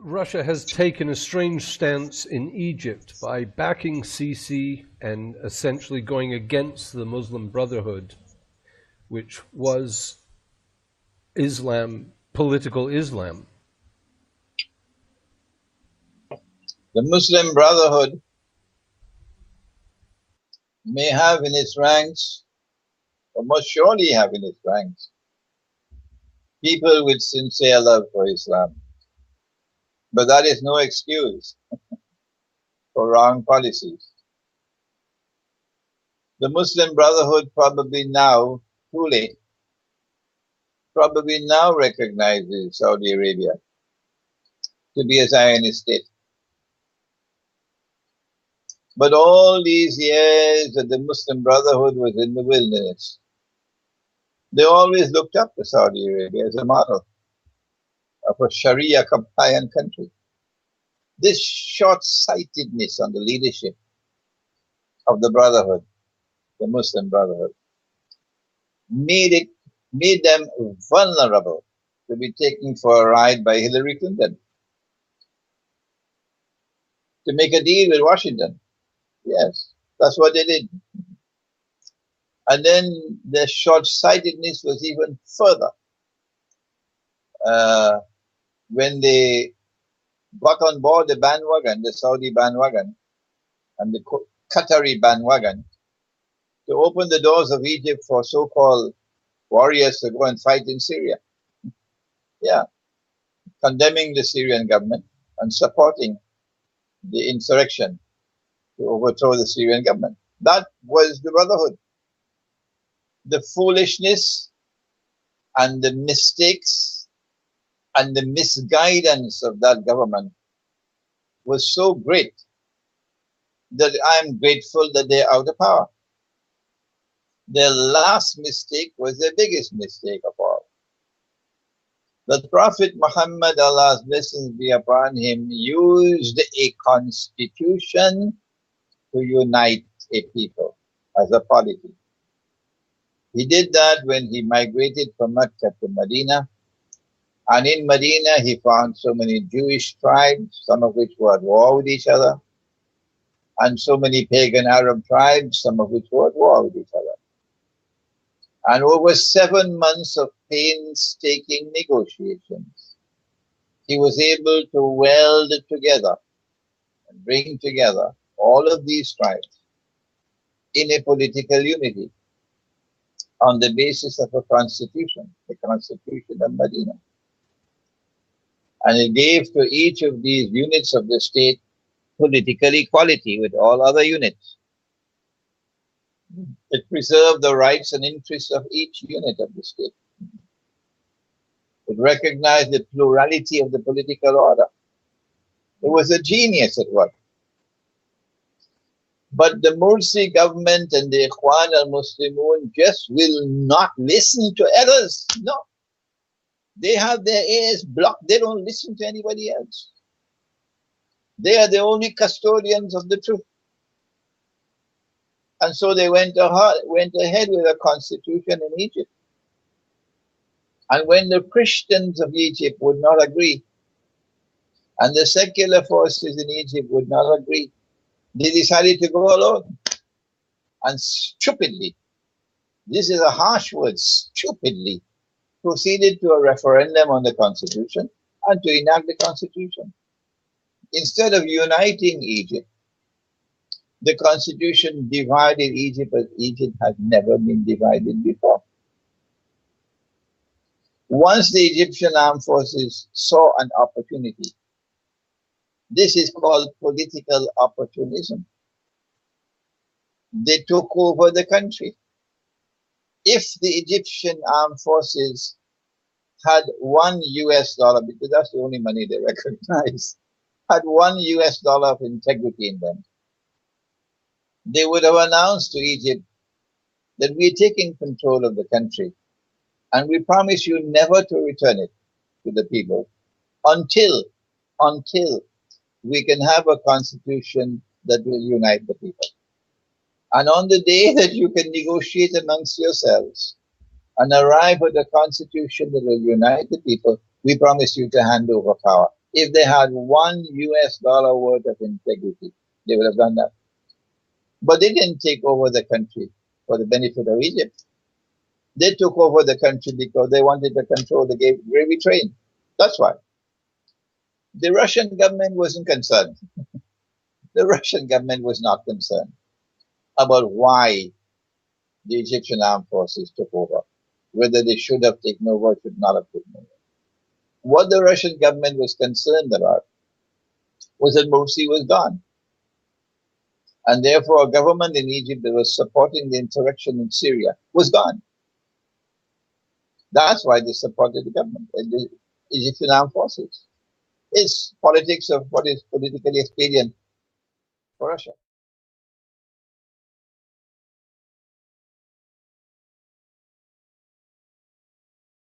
Russia has taken a strange stance in Egypt by backing Sisi and essentially going against the Muslim Brotherhood, which was Islam, political Islam. The Muslim Brotherhood may have in its ranks, or must surely have in its ranks, people with sincere love for Islam. But that is no excuse for wrong policies. The Muslim Brotherhood probably now, too late, probably now recognizes Saudi Arabia to be a Zionist state. But all these years that the Muslim Brotherhood was in the wilderness, they always looked up to Saudi Arabia as a model of a Sharia compliant country. This short-sightedness on the leadership of the Brotherhood, the Muslim Brotherhood, made them vulnerable to be taken for a ride by Hillary Clinton, to make a deal with Washington. Yes, that's what they did. And then the short-sightedness was even further when they got on board the bandwagon, the Saudi bandwagon and the Qatari bandwagon, to open the doors of Egypt for so-called warriors to go and fight in Syria. Yeah, condemning the Syrian government and supporting the insurrection to overthrow the Syrian government. That was the Brotherhood. The foolishness and the mistakes and the misguidance of that government was so great that I'm grateful that they're out of power. Their last mistake was their biggest mistake of all. The Prophet Muhammad, Allah's blessings be upon him, used a constitution to unite a people as a polity. He did that when he migrated from Mecca to Medina. And in Medina, he found so many Jewish tribes, some of which were at war with each other, and so many pagan Arab tribes, some of which were at war with each other. And over 7 months of painstaking negotiations, he was able to weld together and bring together all of these tribes in a political unity on the basis of a constitution, the Constitution of Medina. And it gave to each of these units of the state political equality with all other units. It preserved the rights and interests of each unit of the state. It recognized the plurality of the political order. It was a genius at work. But the Mursi government and the Ikhwanul just will not listen to others. No. They have their ears blocked. They don't listen to anybody else. They are the only custodians of the truth. And so they went ahead with a constitution in Egypt. And when the Christians of Egypt would not agree, and the secular forces in Egypt would not agree, they decided to go alone. And stupidly, this is a harsh word, stupidly, proceeded to a referendum on the constitution and to enact the constitution. Instead of uniting Egypt, the constitution divided Egypt as Egypt had never been divided before. Once the Egyptian armed forces saw an opportunity, this is called political opportunism. They took over the country. If the Egyptian armed forces had $1, because that's the only money they recognize, had $1 of integrity in them, they would have announced to Egypt that we're taking control of the country and we promise you never to return it to the people until we can have a constitution that will unite the people. And on the day that you can negotiate amongst yourselves and arrive at a constitution that will unite the people, we promise you to hand over power. If they had $1 worth of integrity, they would have done that. But they didn't take over the country for the benefit of Egypt. They took over the country because they wanted to control the gravy train. That's why. The Russian government wasn't concerned. The Russian government was not concerned about why the Egyptian armed forces took over, whether they should have taken over or should not have taken over. What the Russian government was concerned about was that Morsi was gone. And therefore a government in Egypt that was supporting the insurrection in Syria was gone. That's why they supported the government, the Egyptian armed forces. It's politics of what is politically expedient for Russia.